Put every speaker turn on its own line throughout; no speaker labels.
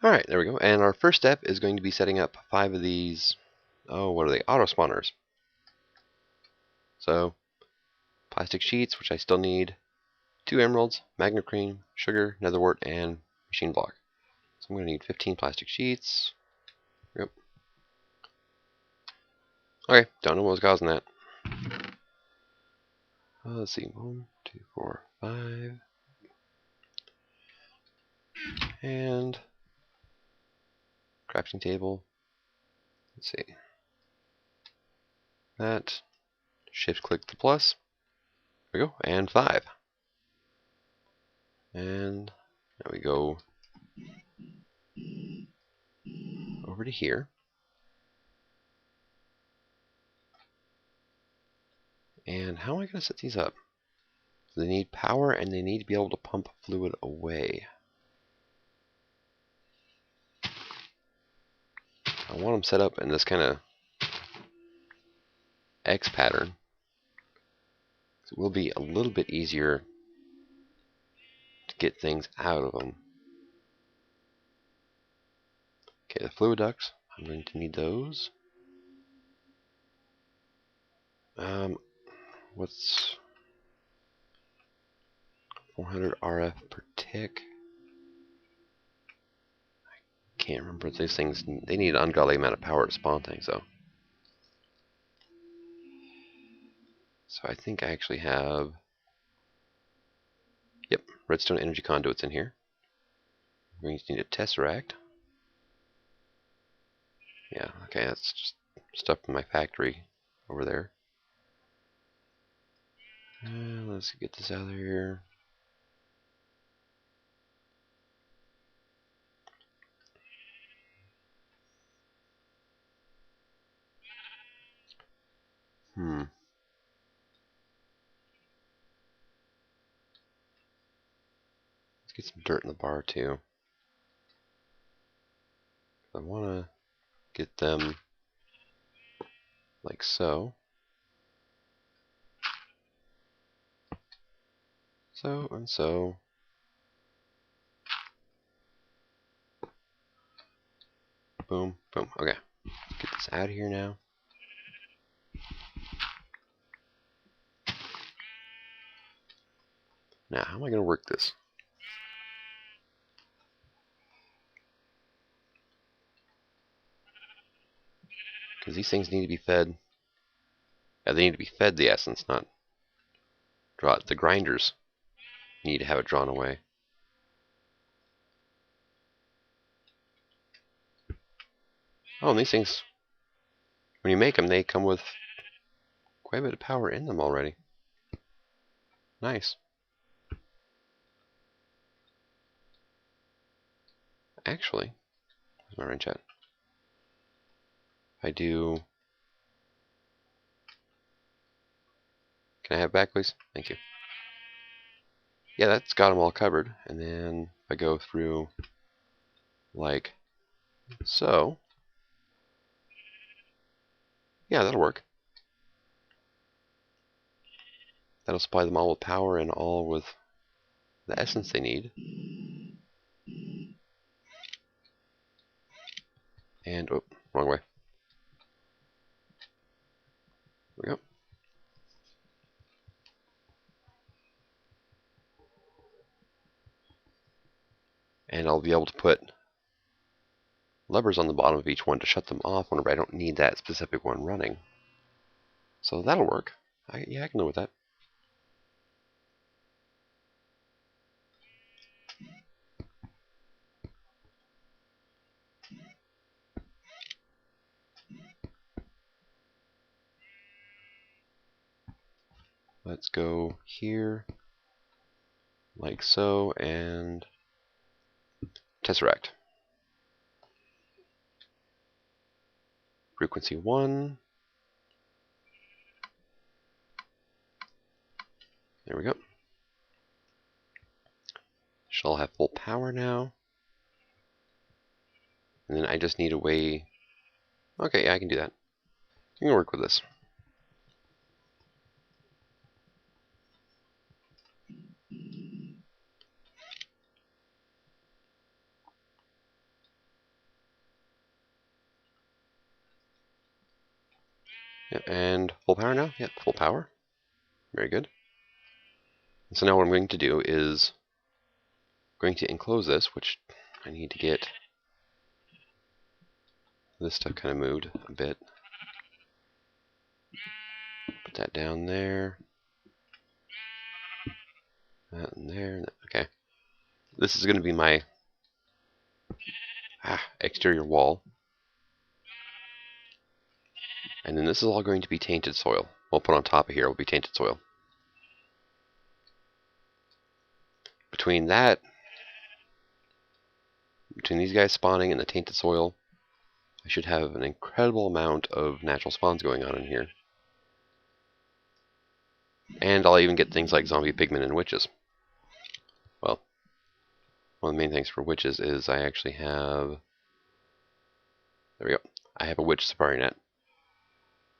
Alright, there we go. And our first step is going to be setting up 5 of these, oh, what are they? Auto spawners. So, plastic sheets, which I still need, 2 emeralds, magma cream, sugar, netherwort, and machine block. So I'm going to need 15 plastic sheets. Yep. Okay, don't know what was causing that. Let's see, 1, 2, 4, 5. And crafting table. Let's see. That. Shift click the plus. There we go. And 5. And now we go over to here. And how am I going to set these up? They need power and they need to be able to pump fluid away. I want them set up in this kind of X pattern. So it will be a little bit easier to get things out of them. Okay, the fluid ducts, I'm going to need those. What's 400 RF per tick? I can't remember these things. They need an ungodly amount of power to spawn things, though. So I think I actually have, yep, redstone energy conduits in here. We're going to need a tesseract. Yeah, okay, that's just stuff from my factory over there. Let's get this out of here. Let's get some dirt in the bar too. I want to get them like so. So and so. Boom, boom. Okay. Get this out of here now. Now, how am I going to work this? Because these things need to be fed. Yeah, they need to be fed the essence, not draw it. The grinders need to have it drawn away. Oh, and these things, when you make them, they come with quite a bit of power in them already. Nice. Actually, where's my wrench at? I do. Can I have it back, please? Thank you. Yeah, that's got them all covered. And then if I go through like so, yeah, that'll work. That'll supply them all with power and all with the essence they need. And, oh, wrong way. There we go. And I'll be able to put levers on the bottom of each one to shut them off whenever I don't need that specific one running. So that'll work. Yeah, I can live with that. Let's go here, like so, and tesseract. Frequency 1. There we go. Should all have full power now. And then I just need a way. Okay, yeah, I can do that. I can work with this. Yep, and full power now? Yep, full power. Very good. So now what I'm going to do is going to enclose this, which I need to get this stuff kind of moved a bit. Put that down there. That in there. Okay. This is going to be my exterior wall. And then this is all going to be tainted soil. We'll put on top of here will be tainted soil. Between these guys spawning and the tainted soil, I should have an incredible amount of natural spawns going on in here. And I'll even get things like zombie pigmen and witches. Well, one of the main things for witches is I actually have... There we go. I have a witch safari net.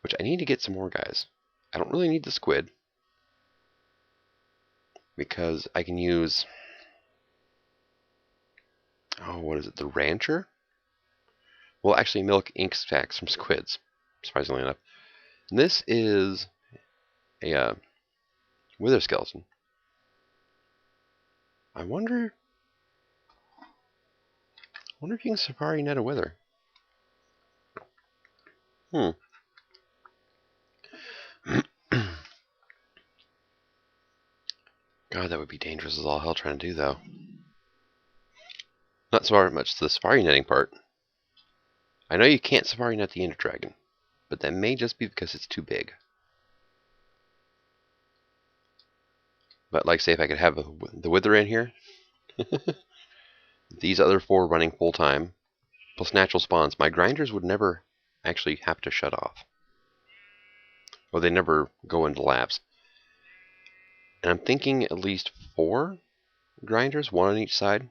Which I need to get some more guys. I don't really need the squid. Because I can use... Oh, what is it? The rancher? Well, actually milk ink stacks from squids. Surprisingly enough. And this is a wither skeleton. I wonder if you can safari net a wither. God, that would be dangerous as all hell trying to do, though. Not so much the safari netting part. I know you can't safari net the Ender Dragon, but that may just be because it's too big. But like, say, if I could have the wither in here, these other 4 running full time, plus natural spawns, my grinders would never actually have to shut off. Or they never go into lapse. And I'm thinking at least 4 grinders, 1 on each side,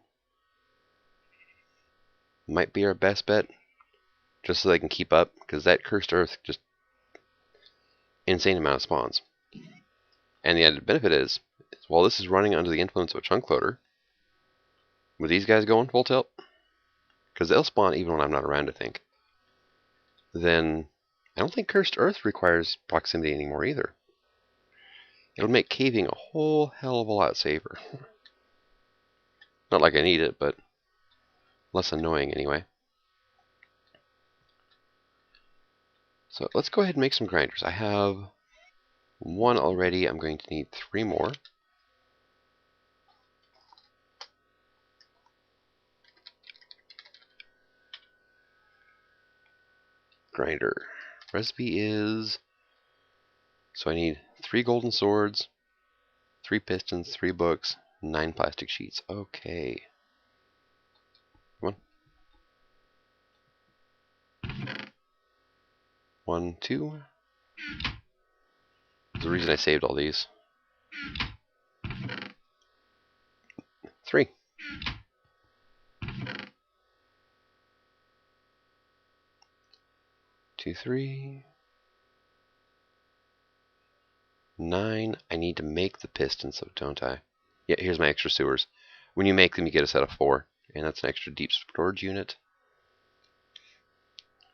might be our best bet, just so they can keep up, because that cursed earth just insane amount of spawns. And the added benefit is while this is running under the influence of a chunk loader, with these guys going full tilt, because they'll spawn even when I'm not around, I think, then I don't think cursed earth requires proximity anymore either. It'll make caving a whole hell of a lot safer. Not like I need it, but less annoying anyway. So let's go ahead and make some grinders. I have 1 already. I'm going to need 3 more. Grinder. Recipe is... So I need 3 golden swords, 3 pistons, 3 books, 9 plastic sheets. Okay. Come on. 1, 2. There's a reason I saved all these. 3. 2, 3. 9. I need to make the pistons, so don't I? Yeah, here's my extra sewers. When you make them, you get a set of 4, and that's an extra deep storage unit.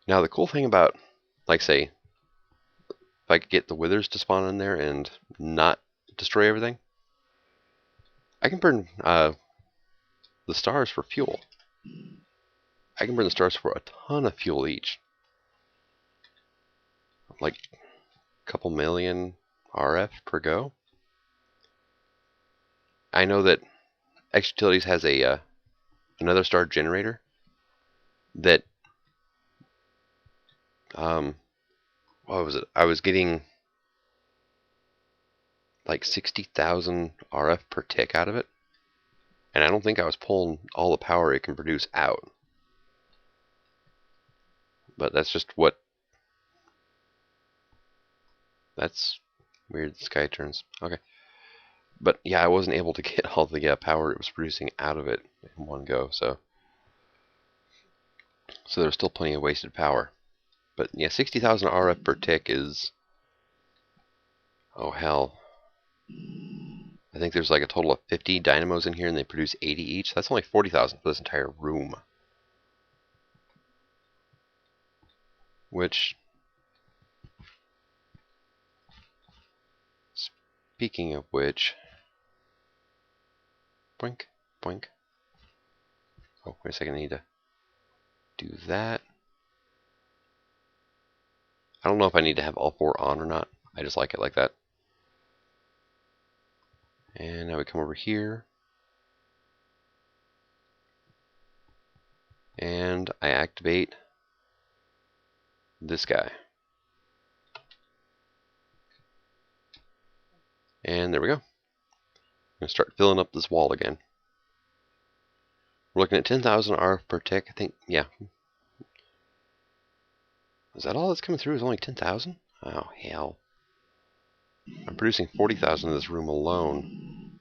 Now, the cool thing about, like, say, if I could get the withers to spawn in there and not destroy everything, I can burn the stars for fuel. I can burn the stars for a ton of fuel each. Like a couple million RF per go. I know that X Utilities has a another star generator that what was it? I was getting like 60,000 RF per tick out of it, and I don't think I was pulling all the power it can produce out. But that's just what... That's weird. The sky turns. Okay. But yeah, I wasn't able to get all the power it was producing out of it in one go, so there's still plenty of wasted power. But yeah, 60,000 RF per tick is... Oh hell. I think there's like a total of 50 dynamos in here, and they produce 80 each. That's only 40,000 for this entire room. Which... speaking of which, boink, boink. Oh, wait a second, I need to do that. I don't know if I need to have all 4 on or not. I just like it like that. And now we come over here. And I activate this guy. And there we go. I'm going to start filling up this wall again. We're looking at 10,000 RF per tick. I think, yeah. Is that all that's coming through? Is only 10,000? Oh, hell. I'm producing 40,000 in this room alone.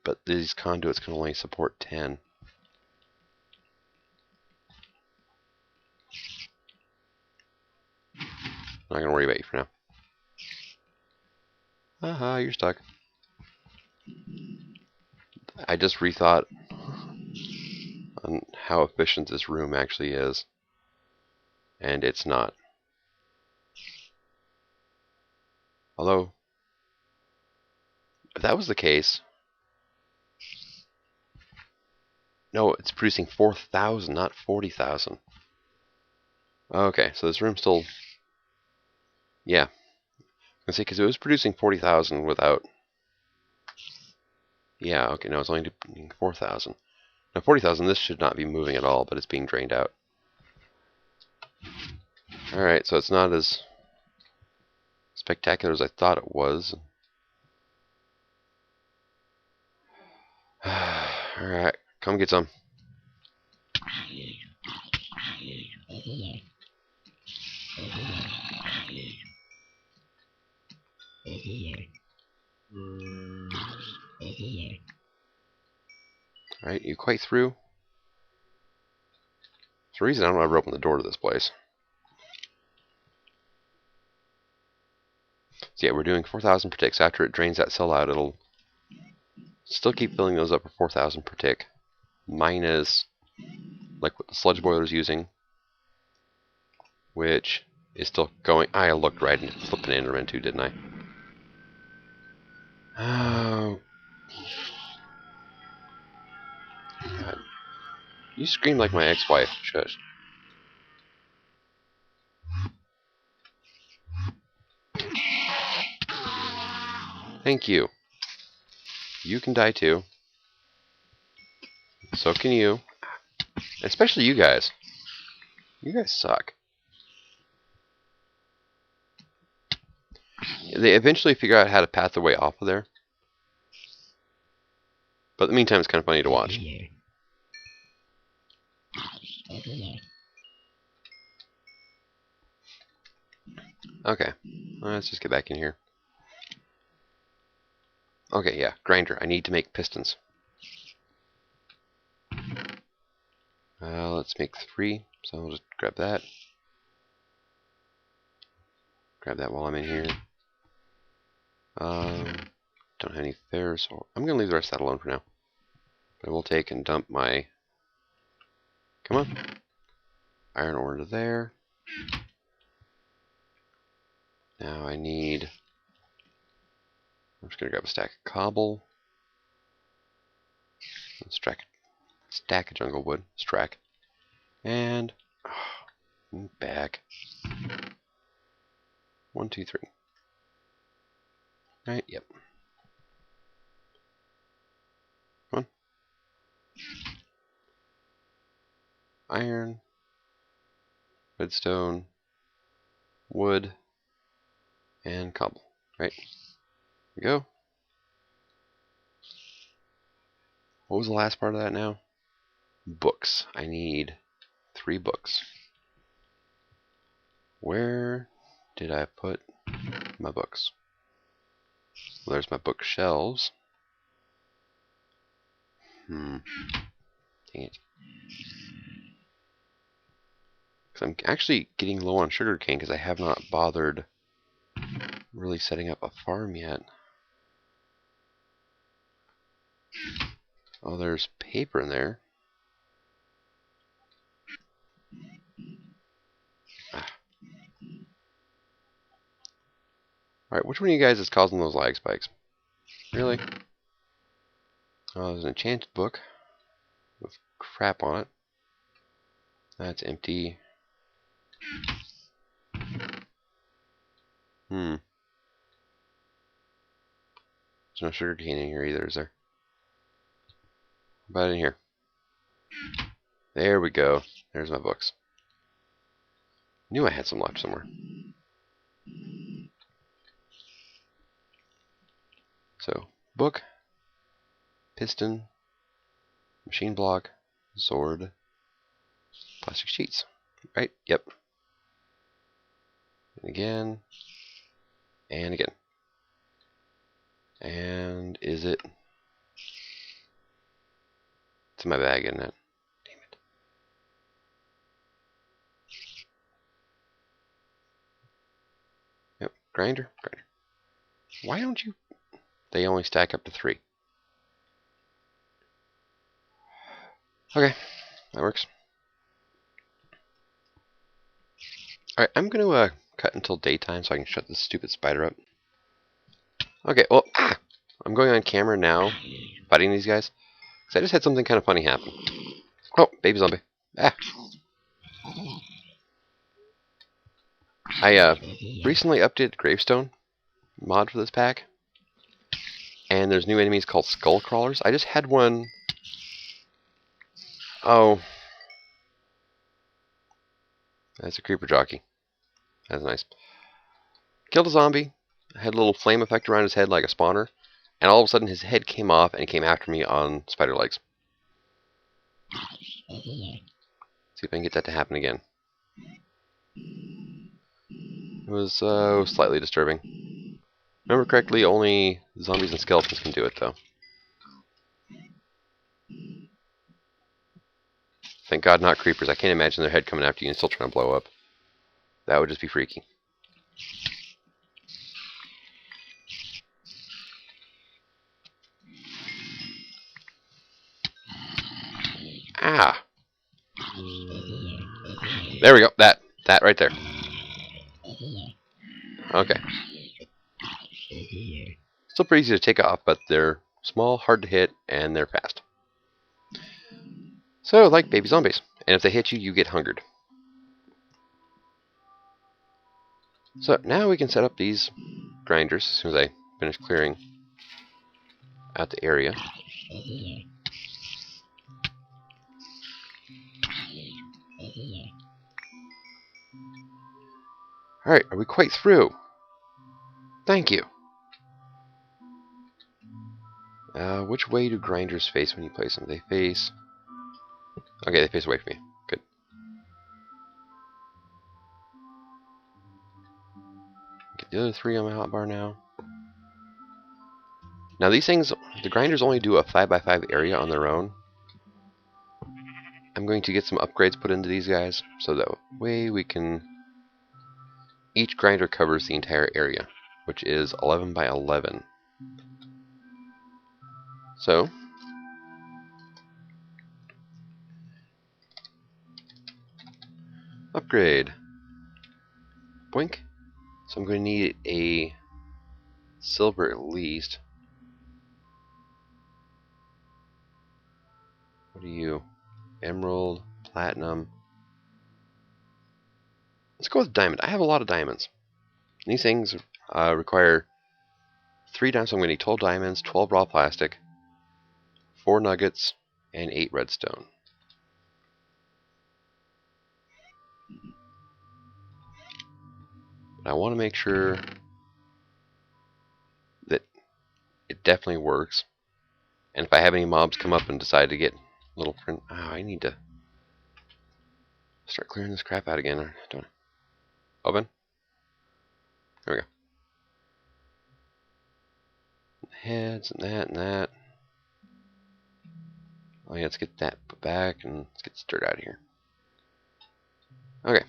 But these conduits can only support 10. Not going to worry about you for now. Haha, you're stuck. I just rethought on how efficient this room actually is. And it's not. Although, if that was the case... No, it's producing 4,000, not 40,000. Okay, so this room still... Yeah. I see, because it was producing 40,000 without... Yeah, okay, no, it's only doing 4,000. Now 40,000, this should not be moving at all, but it's being drained out. Alright, so it's not as spectacular as I thought it was. Alright, come get some. Alright, you quite through? There's a reason I don't ever open the door to this place. So yeah, we're doing 4,000 per tick. So after it drains that cell out, it'll still keep filling those up for 4,000 per tick. Minus, like what the sludge boiler is using, which is still going. I looked right and flipped an Enderman too, didn't I? Oh. God. You scream like my ex-wife. Shush. Thank you. You can die too. So can you. Especially you guys. You guys suck. They eventually figure out how to path their way off of there. But in the meantime, it's kind of funny to watch. Okay. Let's just get back in here. Okay, yeah. Grinder. I need to make pistons. Let's make 3. So I'll just grab that. Grab that while I'm in here. Don't have any ferrous. I'm going to leave the rest of that alone for now. But I will take and dump my... Come on. Iron ore into there. Now I need... I'm just going to grab a stack of cobble. Let's stack of jungle wood. Stack. And... back. 1, 2, 3. Right, yep. Come on. Iron. Redstone. Wood. And cobble. Right. Here we go. What was the last part of that now? Books. I need 3 books. Where did I put my books? Well, there's my bookshelves. Dang it. Because I'm actually getting low on sugarcane because I have not bothered really setting up a farm yet. Oh, there's paper in there. Alright, which one of you guys is causing those lag spikes? Really? Oh, there's an enchanted book with crap on it. That's empty. There's no sugar cane in here either, is there? What about in here? There we go. There's my books. Knew I had some left somewhere. So, book, piston, machine block, sword, plastic sheets. Right? Yep. And again. And again. And is it? It's in my bag, isn't it? Damn it. Yep. Grinder. Why don't you? They only stack up to 3. Okay. That works. Alright, I'm going to cut until daytime so I can shut this stupid spider up. Okay, well, I'm going on camera now, fighting these guys, because I just had something kind of funny happen. Oh, baby zombie. I recently updated Gravestone mod for this pack, and there's new enemies called skull crawlers. I just had one. Oh, that's a creeper jockey. That's nice. Killed a zombie. Had a little flame effect around his head like a spawner, and all of a sudden his head came off and he came after me on spider legs. See if I can get that to happen again. It was slightly disturbing. Remember correctly, only zombies and skeletons can do it, though. Thank God not creepers. I can't imagine their head coming after you and still trying to blow up. That would just be freaky. Ah! There we go. That right there. Okay. Still pretty easy to take off, but they're small, hard to hit, and they're fast. So, like baby zombies. And if they hit you, you get hungered. So, now we can set up these grinders as soon as I finish clearing out the area. Alright, are we quite through? Thank you. Which way do grinders face when you place them? They face... Okay, they face away from me. Good. Get the other 3 on my hotbar now. Now these things, the grinders only do a 5x5 area on their own. I'm going to get some upgrades put into these guys, so that way we can... Each grinder covers the entire area, which is 11 by 11. So... Upgrade. Boink. So I'm going to need a silver at least. What are you? Emerald, platinum. Let's go with diamond. I have a lot of diamonds. These things require 3 diamonds, so I'm going to need 12 diamonds, 12 raw plastic, 4 nuggets, and 8 redstone. But I want to make sure that it definitely works. And if I have any mobs come up and decide to get little print... Oh, I need to start clearing this crap out again. Don't I? Open. There we go. Heads and that and that. Oh yeah, let's get that put back and let's get this dirt out of here. Okay.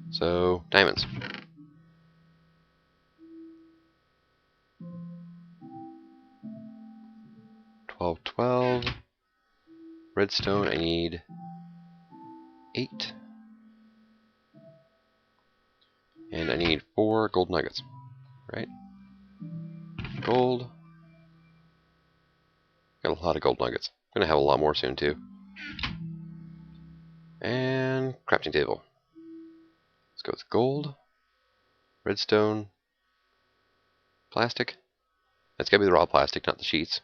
So, diamonds. $12. Redstone, I need 8. And I need 4 gold nuggets. right? Gold. Got a lot of gold nuggets. I'm gonna have a lot more soon too. And crafting table. Let's go with gold, redstone, plastic. That's gotta be the raw plastic, not the sheets.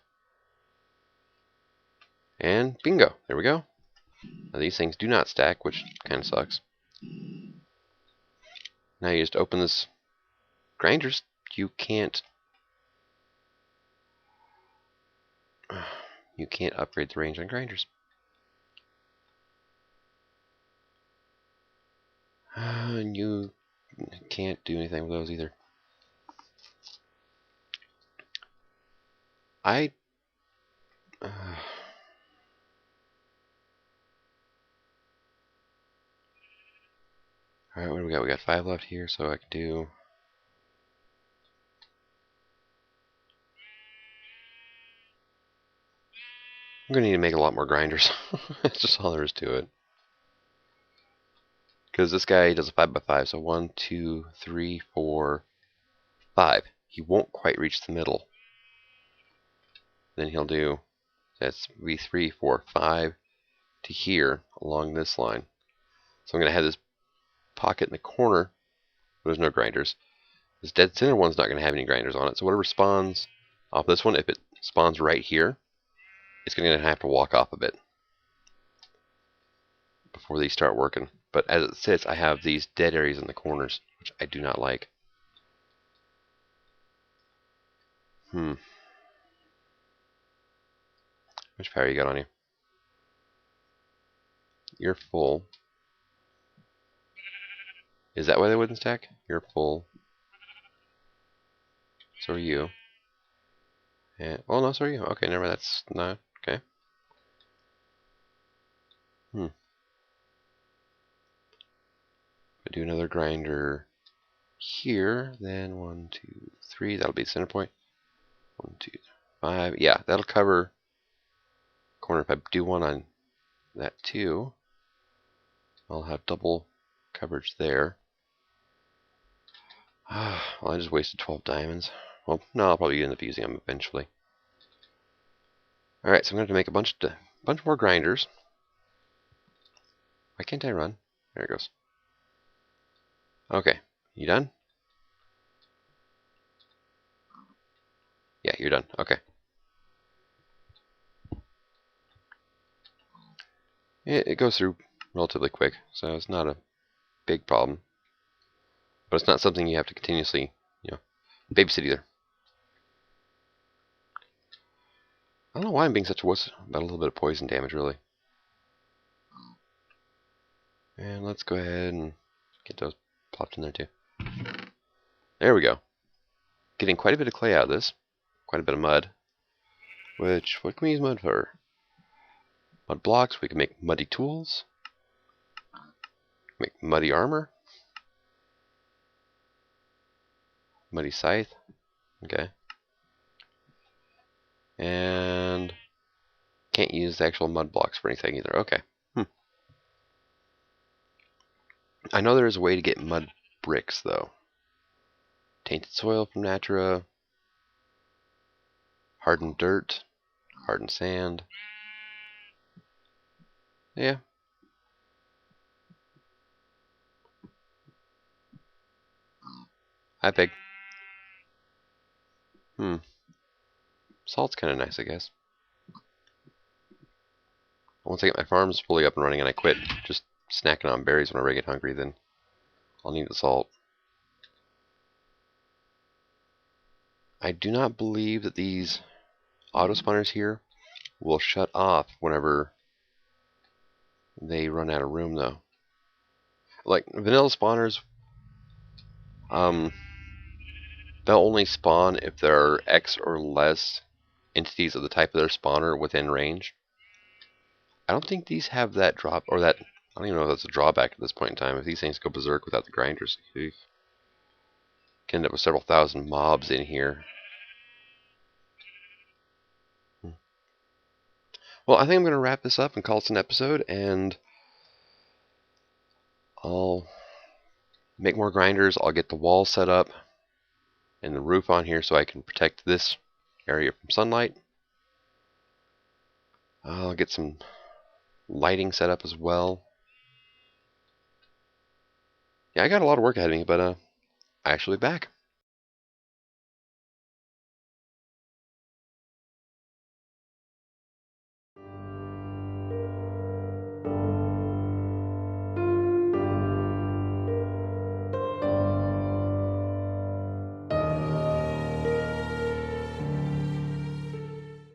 And bingo, there we go. Now these things do not stack, which kind of sucks. Now you just open this grinders. You can't upgrade the range on grinders. And you can't do anything with those either. Alright, what do we got? We got 5 left here, so I can do... I'm going to need to make a lot more grinders. That's just all there is to it. Because this guy does a 5x5, so 1, 2, 3, 4, 5. He won't quite reach the middle. Then he'll do, that's be 3, 4, 5 to here along this line. So I'm going to have this pocket in the corner, but there's no grinders. This dead center one's not going to have any grinders on it, so whatever spawns off this one, if it spawns right here, it's going to have to walk off a bit before these start working. But as it sits, I have these dead areas in the corners, which I do not like. How much power you got on you? You're full. Is that why they wouldn't stack? You're full. So are you. And, oh no, so are you. Okay, never mind. That's not okay. I do another grinder here. Then 1, 2, 3. That'll be the center point. 1, 2, 5. Yeah, that'll cover corner. If I do one on that too, I'll have double coverage there. Well, I just wasted 12 diamonds. Well, no, I'll probably end up using them eventually. Alright, so I'm going to make a bunch more grinders. Why can't I run? There it goes. Okay, you done? Yeah, you're done. Okay. It goes through relatively quick, so it's not a big problem. But it's not something you have to continuously, babysit either. I don't know why I'm being such a wuss about a little bit of poison damage, really. And let's go ahead and get those plopped in there too. There we go. Getting quite a bit of clay out of this. Quite a bit of mud. What can we use mud for? Mud blocks. We can make muddy tools. Make muddy armor. Muddy scythe. Okay. And can't use the actual mud blocks for anything either. Okay. I know there is a way to get mud bricks, though. Tainted soil from Natura. Hardened dirt. Hardened sand. Yeah. Hi, pig. Salt's kind of nice, I guess. Once I get my farms fully up and running and I quit just snacking on berries whenever I get hungry, then I'll need the salt. I do not believe that these auto spawners here will shut off whenever they run out of room, though. Like vanilla spawners, they'll only spawn if there are X or less entities of the type of their spawner within range. I don't think these have that drop, or that, I don't even know if that's a drawback at this point in time. If these things go berserk without the grinders, you can end up with several thousand mobs in here. Well, I think I'm going to wrap this up and call it an episode, and I'll make more grinders. I'll get the wall set up, and the roof on here so I can protect this area from sunlight. I'll get some lighting set up as well. Yeah, I got a lot of work ahead of me, but I actually be back.